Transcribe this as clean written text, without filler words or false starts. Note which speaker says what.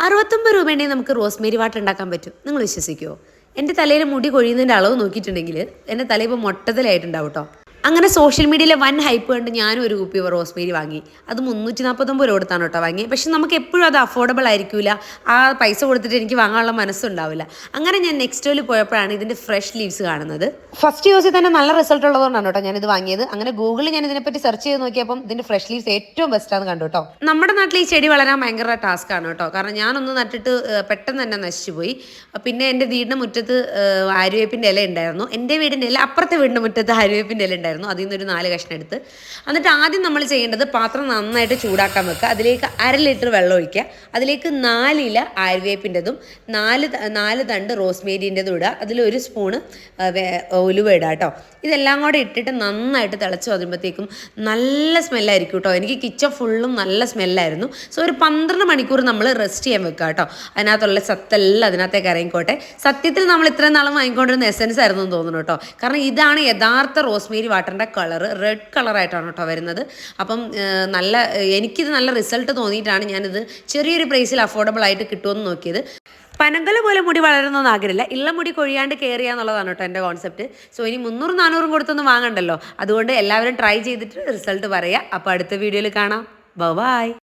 Speaker 1: 69 രൂപയുണ്ടെങ്കിൽ നമുക്ക് Rosemary water ഉണ്ടാക്കാൻ പറ്റും. നിങ്ങൾ വിശ്വസിക്കുമോ? എൻ്റെ തലയിൽ മുടി കൊഴിയുന്നതിൻ്റെ അളവ് നോക്കിയിട്ടുണ്ടെങ്കിൽ എൻ്റെ തല ഇപ്പോൾ മൊട്ടത്തിലായിട്ടുണ്ടാവും കേട്ടോ. അങ്ങനെ സോഷ്യൽ മീഡിയയിലെ വൻ ഹൈപ്പ് കണ്ട് ഞാനും ഒരു കുപ്പി റോസ്മേരി വാങ്ങി. അത് 349 രൂപ കൊടുത്താണ് കേട്ടോ വാങ്ങിയത്. പക്ഷെ നമുക്ക് എപ്പോഴും അത് അഫോർഡബിൾ ആയിരിക്കില്ല. ആ പൈസ കൊടുത്തിട്ട് എനിക്ക് വാങ്ങാനുള്ള മനസ്സുണ്ടാവില്ല. അങ്ങനെ ഞാൻ നെക്സ്റ്റോയിൽ പോയപ്പോഴാണ് ഇതിൻ്റെ ഫ്രഷ് ലീവ്സ് കാണുന്നത്. ഫസ്റ്റ് യൂസിൽ തന്നെ നല്ല റിസൾട്ട് ഉള്ളതുകൊണ്ടാണ് കേട്ടോ ഞാനിത് വാങ്ങിയത്. അങ്ങനെ ഗൂഗിളിൽ ഞാൻ ഇതിനെപ്പറ്റി സെർച്ച് ചെയ്ത് നോക്കിയപ്പം ഇതിൻ്റെ ഫ്രഷ് ലീവ്സ് ഏറ്റവും ബെസ്റ്റാന്ന് കണ്ടു കേട്ടോ. നമ്മുടെ നാട്ടിൽ ഈ ചെടി വളരാൻ ഭയങ്കര ടാസ്ക് ആണ് കേട്ടോ. കാരണം ഞാനൊന്ന് നട്ടിട്ട് പെട്ടെന്ന് തന്നെ നശിച്ചു പോയി. പിന്നെ എൻ്റെ വീടിൻ്റെ മുറ്റത്ത് ആര്യവേപ്പിൻ്റെ ഇല ഉണ്ടായിരുന്നു. എൻ്റെ വീടിൻ്റെ ഇല അപ്പുറത്തെ വീടിൻ്റെ മുറ്റത്ത് ആര്യവേപ്പിൻ്റെ ഇല ഉണ്ടായിരുന്നു. അതിൽ നിന്നൊരു 4 കഷ്ണം എടുത്ത് എന്നിട്ട് ആദ്യം നമ്മൾ ചെയ്യേണ്ടത് പാത്രം നന്നായിട്ട് ചൂടാക്കാൻ വെക്കുക. അതിലേക്ക് 1/2 ലിറ്റർ വെള്ളം ഒഴിക്കുക. അതിലേക്ക് 4 ഇല ആര്യവേപ്പിൻ്റെതും 4 തണ്ട് റോസ്മേരിൻ്റെതും ഇടുക. അതിലൊരു സ്പൂണ് ഉലുവ ഇടുക കേട്ടോ. ഇതെല്ലാം കൂടെ ഇട്ടിട്ട് നന്നായിട്ട് തിളച്ച് വരുമ്പോഴത്തേക്കും നല്ല സ്മെല്ലായിരിക്കും കേട്ടോ. എനിക്ക് കിച്ചൺ ഫുള്ളും നല്ല സ്മെല്ലായിരുന്നു. സോ ഒരു 12 മണിക്കൂർ നമ്മൾ റെസ്റ്റ് ചെയ്യാൻ വെക്കുക കേട്ടോ. അതിനകത്തുള്ള സത്തെല്ലാം അതിനകത്തേക്ക് ഇറങ്ങിക്കോട്ടെ. സത്യത്തിൽ നമ്മൾ ഇത്രയും നാളും വാങ്ങിക്കൊണ്ടിരുന്ന എസെൻസ് ആയിരുന്നു എന്ന് തോന്നുന്നു കേട്ടോ. കാരണം ഇതാണ് യഥാർത്ഥ റോസ്മേരി വാട്ടറിൻ്റെ കളറ്. റെഡ് കളറായിട്ടാണ് കേട്ടോ വരുന്നത്. അപ്പം എനിക്കിത് നല്ല റിസൾട്ട് തോന്നിയിട്ടാണ് ഞാനിത് ചെറിയൊരു പ്രൈസിൽ അഫോർഡബിൾ ആയിട്ട് കിട്ടുമെന്ന് നോക്കിയത്. പനങ്കല് പോലെ മുടി വളരുന്നൊന്നും ആഗ്രഹമില്ല. ഇള്ള മുടി കൊഴിയാണ്ട് കെയർ ചെയ്യുക എന്നുള്ളതാണ് കേട്ടോ എൻ്റെ കോൺസെപ്റ്റ്. സോ ഇനി 300-400 കൊടുത്തൊന്നും വാങ്ങണ്ടല്ലോ. അതുകൊണ്ട് എല്ലാവരും ട്രൈ ചെയ്തിട്ട് റിസൾട്ട് പറയുക. അപ്പോൾ അടുത്ത വീഡിയോയിൽ കാണാം. ബൈ.